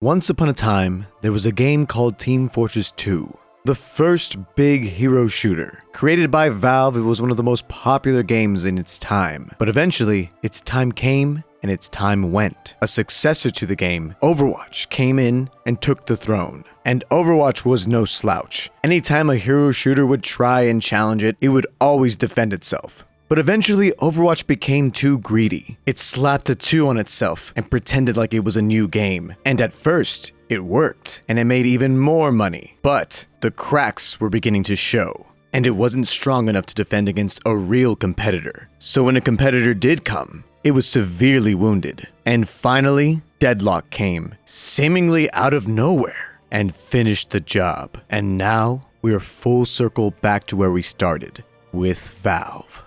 Once upon a time, there was a game called Team Fortress 2. The first big hero shooter. Created by Valve, it was one of the most popular games in its time. But eventually, its time came and its time went. A successor to the game, Overwatch, came in and took the throne. And Overwatch was no slouch. Anytime a hero shooter would try and challenge it, it would always defend itself. But eventually, Overwatch became too greedy. It slapped a 2 on itself and pretended like it was a new game. And at first, it worked, and it made even more money. But the cracks were beginning to show, and it wasn't strong enough to defend against a real competitor. So when a competitor did come, it was severely wounded. And finally, Deadlock came, seemingly out of nowhere, and finished the job. And now, we are full circle back to where we started, with Valve.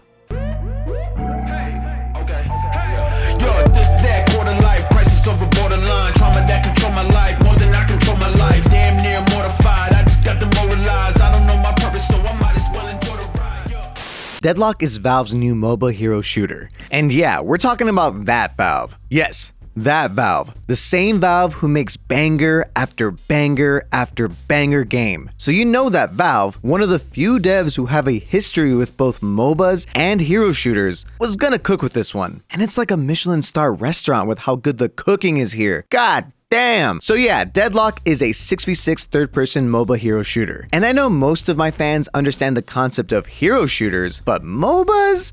Over borderline trauma that control my life more than I control my life. Damn near mortified. I just got demoralized. I don't know my purpose, so I might as well enjoy the ride. Deadlock is Valve's new MOBA hero shooter. And yeah, we're talking about that Valve. Yes, that Valve. The same Valve who makes banger after banger after banger game. So you know that Valve, one of the few devs who have a history with both MOBAs and hero shooters, was gonna cook with this one. And it's like a Michelin star restaurant with how good the cooking is here. God damn! So yeah, Deadlock is a 6v6 third-person MOBA hero shooter. And I know most of my fans understand the concept of hero shooters, but MOBAs?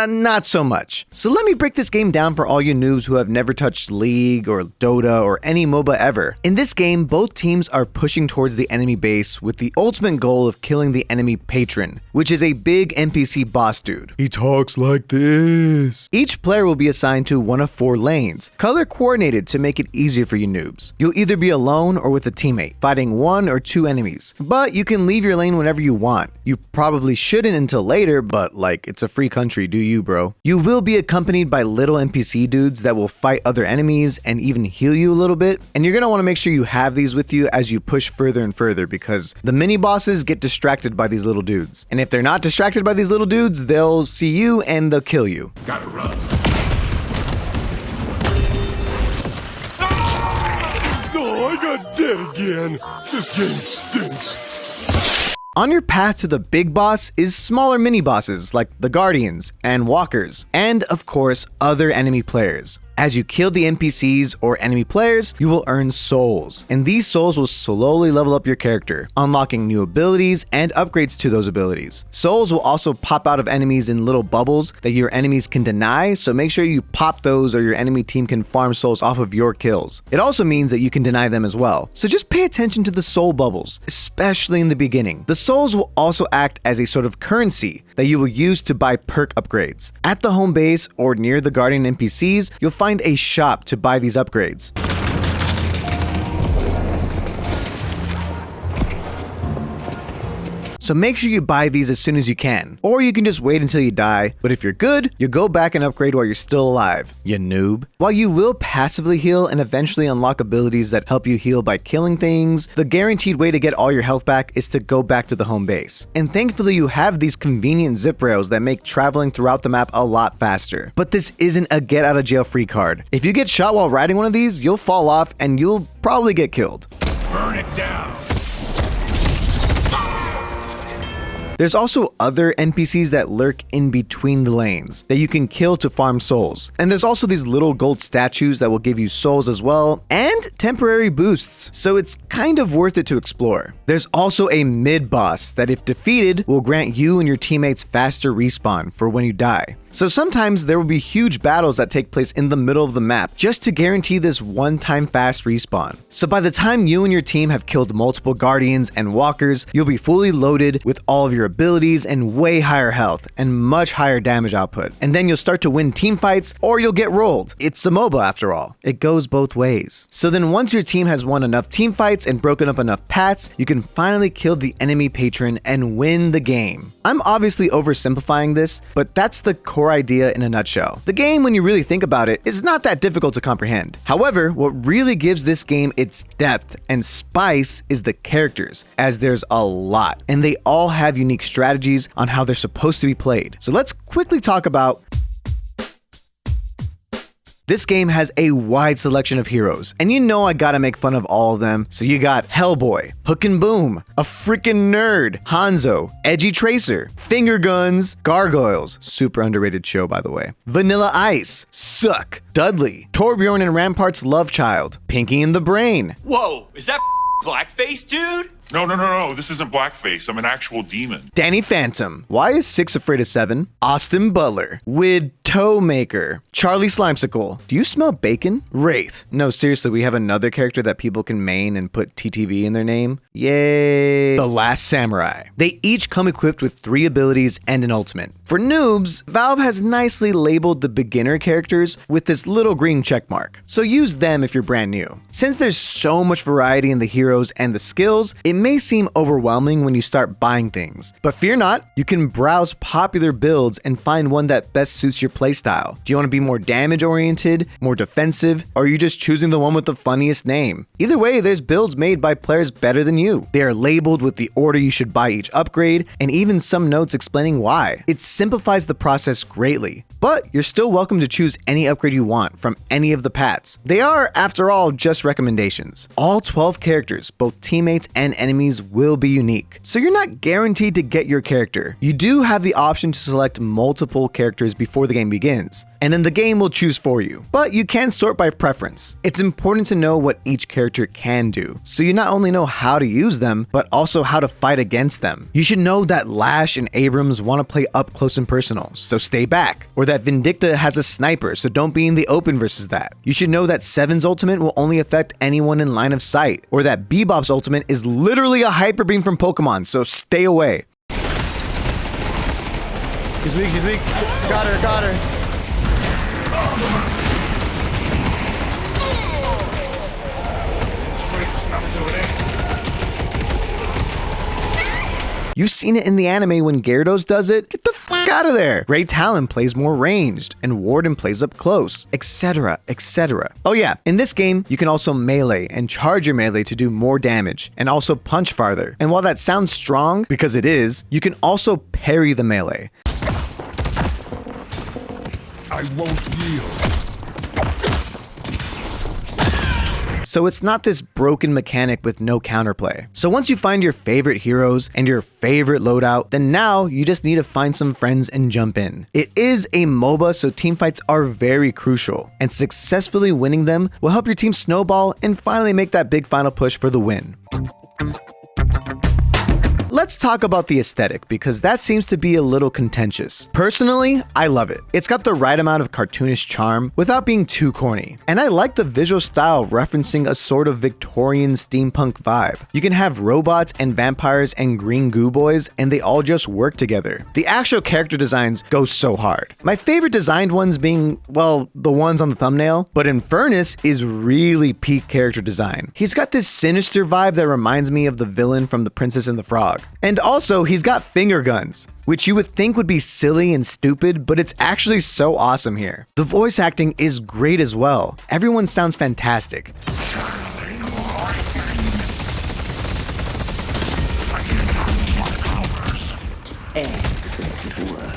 Not so much. So let me break this game down for all you noobs who have never touched League or Dota or any MOBA ever. In this game, both teams are pushing towards the enemy base with the ultimate goal of killing the enemy patron, which is a big NPC boss dude. He talks like this. Each player will be assigned to one of 4 lanes, color coordinated to make it easier for you noobs. You'll either be alone or with a teammate, fighting 1 or 2 enemies. But you can leave your lane whenever you want. You probably shouldn't until later, but like, it's a free country, do you, bro? You will be accompanied by little NPC dudes that will fight other enemies and even heal you a little bit. And you're gonna wanna make sure you have these with you as you push further and further, because the mini bosses get distracted by these little dudes. And if they're not distracted by these little dudes, they'll see you and they'll kill you. Gotta run. I got dead again. This game stinks. On your path to the big boss is smaller mini bosses like the Guardians and Walkers, and of course, other enemy players. As you kill the NPCs or enemy players, you will earn souls, and these souls will slowly level up your character, unlocking new abilities and upgrades to those abilities. Souls will also pop out of enemies in little bubbles that your enemies can deny, so make sure you pop those or your enemy team can farm souls off of your kills. It also means that you can deny them as well, so just pay attention to the soul bubbles, especially in the beginning. The souls will also act as a sort of currency that you will use to buy perk upgrades. At the home base or near the Guardian NPCs, you'll find a shop to buy these upgrades. So make sure you buy these as soon as you can, or you can just wait until you die, but if you're good, you go back and upgrade while you're still alive, you noob. While you will passively heal and eventually unlock abilities that help you heal by killing things, the guaranteed way to get all your health back is to go back to the home base. And thankfully you have these convenient zip rails that make traveling throughout the map a lot faster. But this isn't a get out of jail free card. If you get shot while riding one of these, you'll fall off and you'll probably get killed. Burn it down. There's also other NPCs that lurk in between the lanes that you can kill to farm souls. And there's also these little gold statues that will give you souls as well, and temporary boosts, so it's kind of worth it to explore. There's also a mid-boss that if defeated will grant you and your teammates faster respawn for when you die. So sometimes there will be huge battles that take place in the middle of the map just to guarantee this one-time fast respawn. So by the time you and your team have killed multiple Guardians and Walkers, you'll be fully loaded with all of your abilities and way higher health and much higher damage output. And then you'll start to win team fights or you'll get rolled. It's a MOBA after all. It goes both ways. So then once your team has won enough team fights and broken up enough paths, you can finally kill the enemy patron and win the game. I'm obviously oversimplifying this, but that's the core idea in a nutshell. The game, when you really think about it, is not that difficult to comprehend. However, what really gives this game its depth and spice is the characters, as there's a lot, and they all have unique strategies on how they're supposed to be played. So let's quickly talk about This game has a wide selection of heroes, and you know I gotta make fun of all of them. So you got Hellboy, Hook and Boom, a freaking nerd, Hanzo, Edgy Tracer, Finger Guns, Gargoyles, super underrated show by the way, Vanilla Ice, Suck, Dudley, Torbjorn and Rampart's love child, Pinky and the Brain. Whoa, is that blackface, dude? No, this isn't blackface. I'm an actual demon. Danny Phantom. Why is 6 afraid of 7? Austin Butler. Wid Toe Maker. Charlie Slimesicle. Do you smell bacon? Wraith. No, seriously, we have another character that people can main and put TTV in their name. Yay. The Last Samurai. They each come equipped with 3 abilities and an ultimate. For noobs, Valve has nicely labeled the beginner characters with this little green check mark. So use them if you're brand new. Since there's so much variety in the heroes and the skills, it may seem overwhelming when you start buying things. But fear not, you can browse popular builds and find one that best suits your playstyle. Do you want to be more damage oriented, more defensive, or are you just choosing the one with the funniest name? Either way, there's builds made by players better than you. They are labeled with the order you should buy each upgrade, and even some notes explaining why. It simplifies the process greatly. But you're still welcome to choose any upgrade you want from any of the paths. They are, after all, just recommendations. All 12 characters, both teammates and enemies, will be unique. So you're not guaranteed to get your character. You do have the option to select multiple characters before the game begins, and then the game will choose for you. But you can sort by preference. It's important to know what each character can do, so you not only know how to use them, but also how to fight against them. You should know that Lash and Abrams want to play up close and personal, so stay back. Or that Vindicta has a sniper, so don't be in the open versus that. You should know that 7's ultimate will only affect anyone in line of sight, or that Bebop's ultimate is literally a hyper beam from Pokemon, so stay away. She's weak. Got her. You've seen it in the anime when Gyarados does it. Get the fuck out of there. Ray Talon plays more ranged, and Warden plays up close, etc, etc. Oh yeah, in this game, you can also melee and charge your melee to do more damage, and also punch farther. And while that sounds strong, because it is, you can also parry the melee. I won't yield. So it's not this broken mechanic with no counterplay. So once you find your favorite heroes and your favorite loadout, then now you just need to find some friends and jump in. It is a MOBA, so teamfights are very crucial, and successfully winning them will help your team snowball and finally make that big final push for the win. Let's talk about the aesthetic, because that seems to be a little contentious. Personally, I love it. It's got the right amount of cartoonish charm without being too corny. And I like the visual style referencing a sort of Victorian steampunk vibe. You can have robots and vampires and green goo boys, and they all just work together. The actual character designs go so hard. My favorite designed ones being, well, the ones on the thumbnail, but Infernus is really peak character design. He's got this sinister vibe that reminds me of the villain from The Princess and the Frog. And also, he's got finger guns, which you would think would be silly and stupid, but it's actually so awesome here. The voice acting is great as well. Everyone sounds fantastic. Excellent work.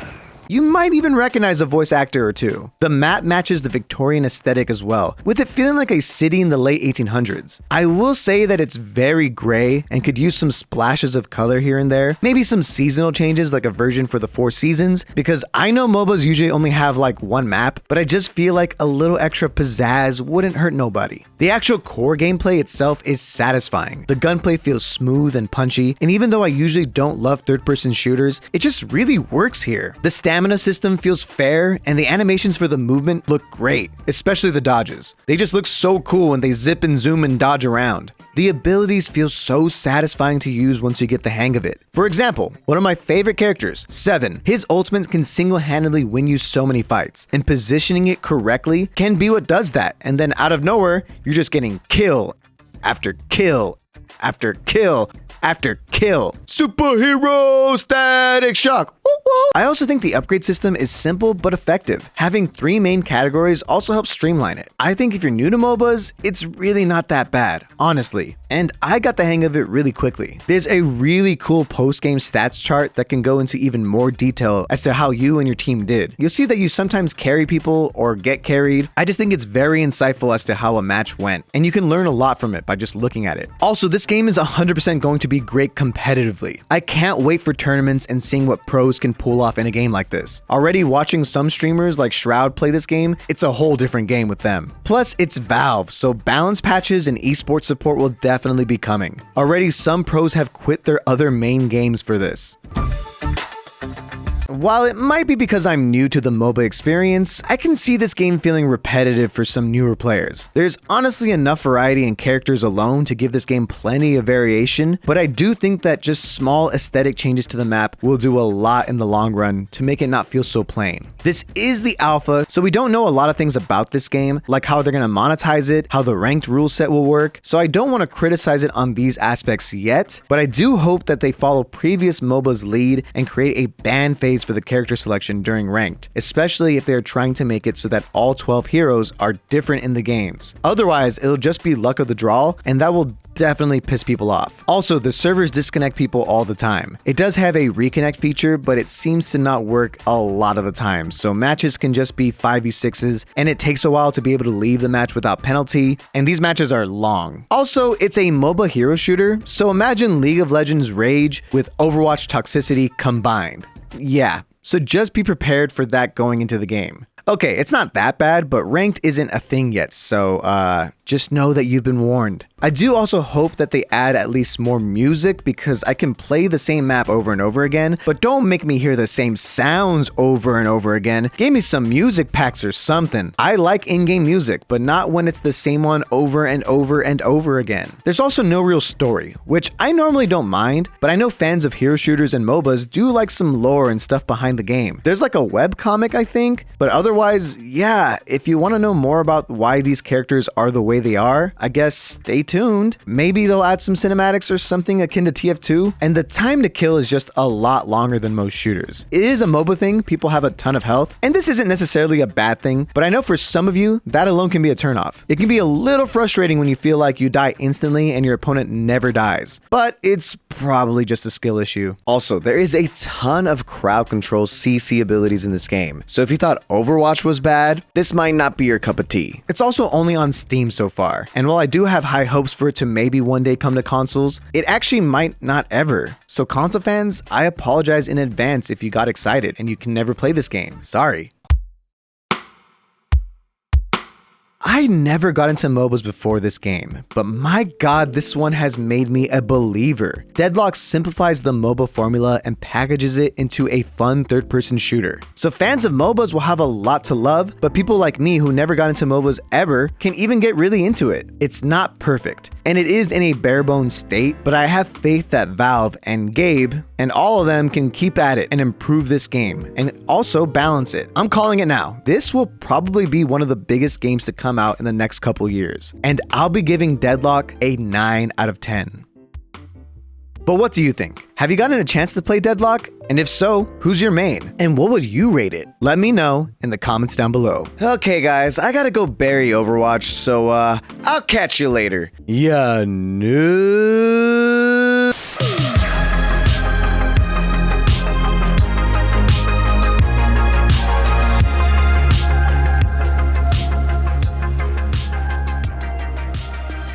You might even recognize a voice actor or two. The map matches the Victorian aesthetic as well, with it feeling like a city in the late 1800s. I will say that it's very gray and could use some splashes of color here and there. Maybe some seasonal changes like a version for the 4 seasons, because I know MOBAs usually only have like one map, but I just feel like a little extra pizzazz wouldn't hurt nobody. The actual core gameplay itself is satisfying. The gunplay feels smooth and punchy, and even though I usually don't love third-person shooters, it just really works here. The stamina system feels fair, and the animations for the movement look great, especially the dodges. They just look so cool when they zip and zoom and dodge around. The abilities feel so satisfying to use once you get the hang of it. For example, one of my favorite characters, 7. His ultimate can single-handedly win you so many fights, and positioning it correctly can be what does that, and then out of nowhere, you're just getting kill after kill after kill after kill. Superhero static shock. Woo woo. I also think the upgrade system is simple but effective. Having 3 main categories also helps streamline it. I think if you're new to MOBAs, it's really not that bad, honestly. And I got the hang of it really quickly. There's a really cool post-game stats chart that can go into even more detail as to how you and your team did. You'll see that you sometimes carry people or get carried. I just think it's very insightful as to how a match went, and you can learn a lot from it by just looking at it. Also, this game is 100% going to be great competitively. I can't wait for tournaments and seeing what pros can pull off in a game like this. Already watching some streamers like Shroud play this game, it's a whole different game with them. Plus, it's Valve, so balance patches and esports support will definitely be coming. Already, some pros have quit their other main games for this. While it might be because I'm new to the MOBA experience, I can see this game feeling repetitive for some newer players. There's honestly enough variety in characters alone to give this game plenty of variation, but I do think that just small aesthetic changes to the map will do a lot in the long run to make it not feel so plain. This is the alpha, so we don't know a lot of things about this game, like how they're going to monetize it, how the ranked rule set will work, so I don't want to criticize it on these aspects yet, but I do hope that they follow previous MOBA's lead and create a ban phase for the character selection during ranked, especially if they're trying to make it so that all 12 heroes are different in the games. Otherwise, it'll just be luck of the draw, and that will definitely piss people off. Also, the servers disconnect people all the time. It does have a reconnect feature, but it seems to not work a lot of the time, so matches can just be 5v6s, and it takes a while to be able to leave the match without penalty, and these matches are long. Also, it's a MOBA hero shooter, so imagine League of Legends rage with Overwatch toxicity combined. Yeah, so just be prepared for that going into the game. Okay, it's not that bad, but ranked isn't a thing yet, so just know that you've been warned. I do also hope that they add at least more music because I can play the same map over and over again, but don't make me hear the same sounds over and over again. Give me some music packs or something. I like in-game music, but not when it's the same one over and over and over again. There's also no real story, which I normally don't mind, but I know fans of hero shooters and MOBAs do like some lore and stuff behind the game. There's like a webcomic, I think, but otherwise, yeah, if you want to know more about why these characters are the way they are, I guess stay tuned. Maybe they'll add some cinematics or something akin to TF2, and the time to kill is just a lot longer than most shooters. It is a MOBA thing, people have a ton of health, and this isn't necessarily a bad thing, but I know for some of you, that alone can be a turnoff. It can be a little frustrating when you feel like you die instantly and your opponent never dies, but it's probably just a skill issue. Also, there is a ton of crowd control CC abilities in this game, so if you thought Overwatch was bad, this might not be your cup of tea. It's also only on Steam so far, and while I do have high hopes for it to maybe one day come to consoles, it actually might not ever. So console fans, I apologize in advance if you got excited and you can never play this game. Sorry. I never got into MOBAs before this game, but my god, this one has made me a believer. Deadlock simplifies the MOBA formula and packages it into a fun third-person shooter. So fans of MOBAs will have a lot to love, but people like me who never got into MOBAs ever can even get really into it. It's not perfect, and it is in a bare-bones state, but I have faith that Valve and Gabe and all of them can keep at it and improve this game, and also balance it. I'm calling it now. This will probably be one of the biggest games to come out in the next couple years, and I'll be giving Deadlock a 9 out of 10. But what do you think? Have you gotten a chance to play Deadlock? And if so, who's your main? And what would you rate it? Let me know in the comments down below. Okay guys, I gotta go bury Overwatch, so I'll catch you later. Yeah, noob.